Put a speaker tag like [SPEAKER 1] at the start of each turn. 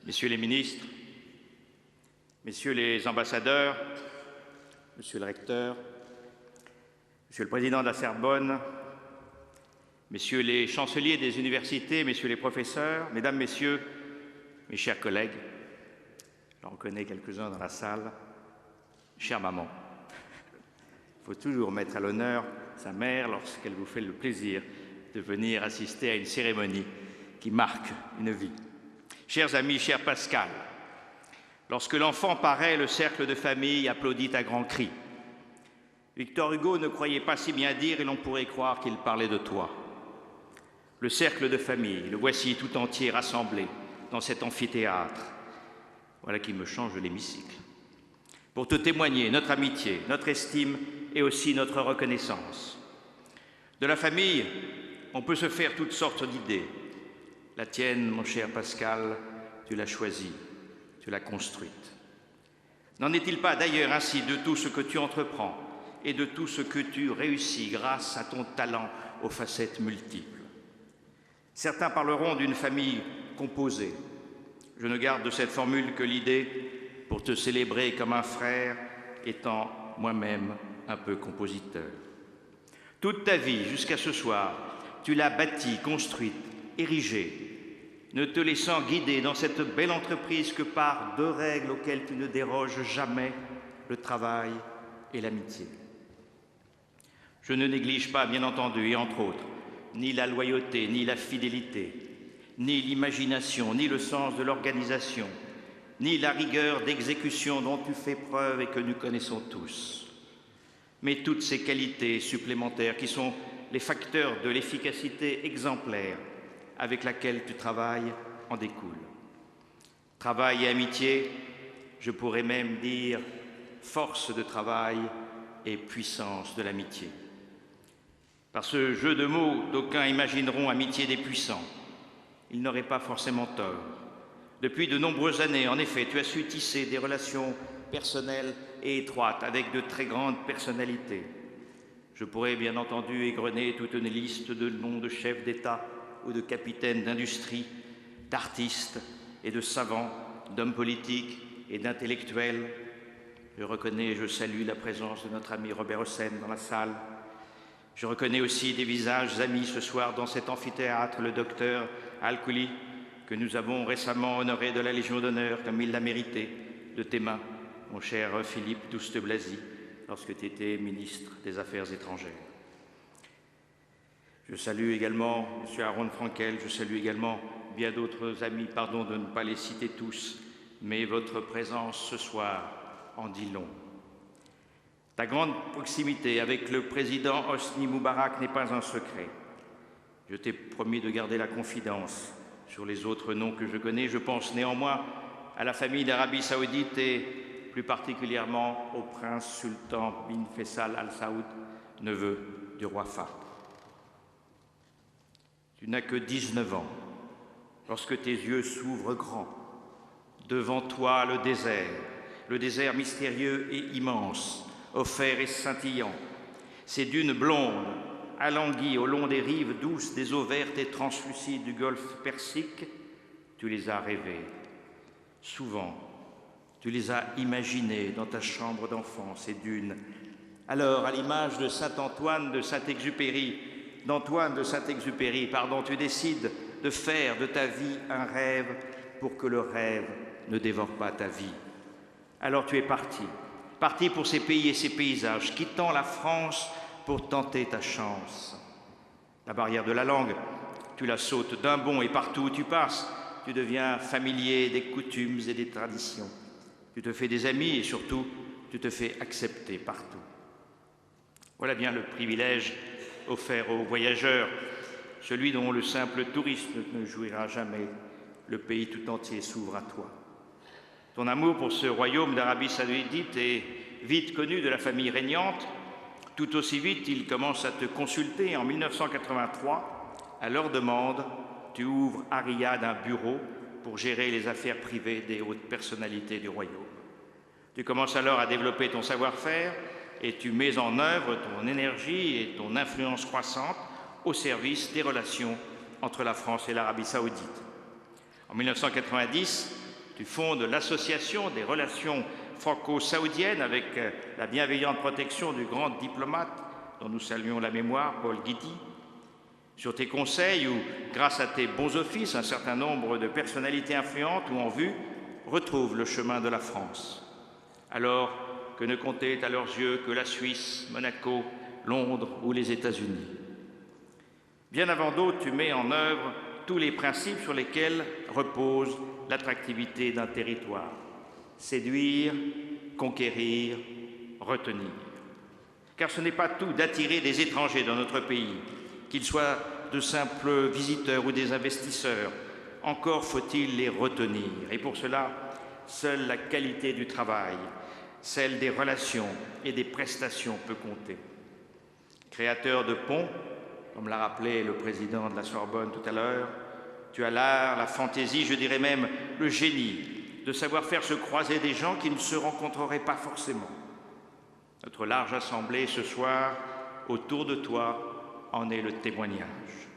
[SPEAKER 1] Messieurs les ministres, Messieurs les ambassadeurs, Monsieur le recteur, Monsieur le président de la Sorbonne, Messieurs les chanceliers des universités, Messieurs les professeurs, Mesdames, Messieurs, mes chers collègues, j'en reconnais quelques-uns dans la salle, chère maman, il faut toujours mettre à l'honneur sa mère lorsqu'elle vous fait le plaisir de venir assister à une cérémonie qui marque une vie. Chers amis, cher Pascal, lorsque l'enfant paraît, le cercle de famille applaudit à grands cris. Victor Hugo ne croyait pas si bien dire et l'on pourrait croire qu'il parlait de toi. Le cercle de famille, le voici tout entier rassemblé dans cet amphithéâtre. Voilà qui me change l'hémicycle. Pour te témoigner notre amitié, notre estime et aussi notre reconnaissance. De la famille, on peut se faire toutes sortes d'idées. La tienne, mon cher Pascal, tu l'as choisie, tu l'as construite. N'en est-il pas d'ailleurs ainsi de tout ce que tu entreprends et de tout ce que tu réussis grâce à ton talent aux facettes multiples? Certains parleront d'une famille composée. Je ne garde de cette formule que l'idée pour te célébrer comme un frère, étant moi-même un peu compositeur. Toute ta vie, jusqu'à ce soir, tu l'as bâtie, construite, érigée, ne te laissant guider dans cette belle entreprise que par deux règles auxquelles tu ne déroges jamais, le travail et l'amitié. Je ne néglige pas, bien entendu, et entre autres, ni la loyauté, ni la fidélité, ni l'imagination, ni le sens de l'organisation, ni la rigueur d'exécution dont tu fais preuve et que nous connaissons tous. Mais toutes ces qualités supplémentaires qui sont les facteurs de l'efficacité exemplaire avec laquelle tu travailles en découlent. Travail et amitié, je pourrais même dire force de travail et puissance de l'amitié. Par ce jeu de mots, d'aucuns imagineront amitié des puissants. Ils n'auraient pas forcément tort. Depuis de nombreuses années, en effet, tu as su tisser des relations personnelles et étroites avec de très grandes personnalités. Je pourrais bien entendu égrener toute une liste de noms de chefs d'État ou de capitaines d'industrie, d'artistes et de savants, d'hommes politiques et d'intellectuels. Je reconnais et je salue la présence de notre ami Robert Hossein dans la salle. Je reconnais aussi des visages amis ce soir dans cet amphithéâtre, le docteur Al-Kouli, que nous avons récemment honoré de la Légion d'honneur, comme il l'a mérité, de tes mains, mon cher Philippe Douste-Blazy, lorsque tu étais ministre des Affaires étrangères. Je salue également M. Aaron Frankel, je salue également bien d'autres amis, pardon de ne pas les citer tous, mais votre présence ce soir en dit long. Ta grande proximité avec le président Hosni Moubarak n'est pas un secret. Je t'ai promis de garder la confidence sur les autres noms que je connais. Je pense néanmoins à la famille d'Arabie Saoudite et plus particulièrement au prince sultan bin Faisal Al Saoud, neveu du roi Fahd. Tu n'as que 19 ans lorsque tes yeux s'ouvrent grands. Devant toi, le désert mystérieux et immense, offert et scintillant. Ces dunes blondes, alanguies au long des rives douces des eaux vertes et translucides du golfe Persique, tu les as rêvées. Souvent, tu les as imaginées dans ta chambre d'enfant, ces dunes. Alors, à l'image de Saint-Antoine de Saint-Exupéry, tu décides de faire de ta vie un rêve pour que le rêve ne dévore pas ta vie. Alors tu es parti pour ces pays et ces paysages, quittant la France pour tenter ta chance. La barrière de la langue, tu la sautes d'un bond et partout où tu passes, tu deviens familier des coutumes et des traditions. Tu te fais des amis et surtout, tu te fais accepter partout. Voilà bien le privilège offert aux voyageurs, celui dont le simple tourisme ne jouira jamais. Le pays tout entier s'ouvre à toi. Ton amour pour ce royaume d'Arabie Saoudite est vite connu de la famille régnante. Tout aussi vite, ils commencent à te consulter. En 1983, à leur demande, tu ouvres à Riyad un bureau pour gérer les affaires privées des hautes personnalités du royaume. Tu commences alors à développer ton savoir-faire et tu mets en œuvre ton énergie et ton influence croissante au service des relations entre la France et l'Arabie Saoudite. En 1990, Tu fondes l'Association des relations franco-saoudiennes avec la bienveillante protection du grand diplomate dont nous saluons la mémoire, Paul Guidi. Sur tes conseils ou grâce à tes bons offices, un certain nombre de personnalités influentes ou en vue retrouvent le chemin de la France. Alors que ne comptaient à leurs yeux que la Suisse, Monaco, Londres ou les États-Unis. Bien avant d'autres, tu mets en œuvre tous les principes sur lesquels repose l'attractivité d'un territoire. Séduire, conquérir, retenir. Car ce n'est pas tout d'attirer des étrangers dans notre pays, qu'ils soient de simples visiteurs ou des investisseurs. Encore faut-il les retenir. Et pour cela, seule la qualité du travail, celle des relations et des prestations peut compter. Créateur de ponts, comme l'a rappelé le président de la Sorbonne tout à l'heure, tu as l'art, la fantaisie, je dirais même le génie, de savoir faire se croiser des gens qui ne se rencontreraient pas forcément. Notre large assemblée ce soir, autour de toi, en est le témoignage.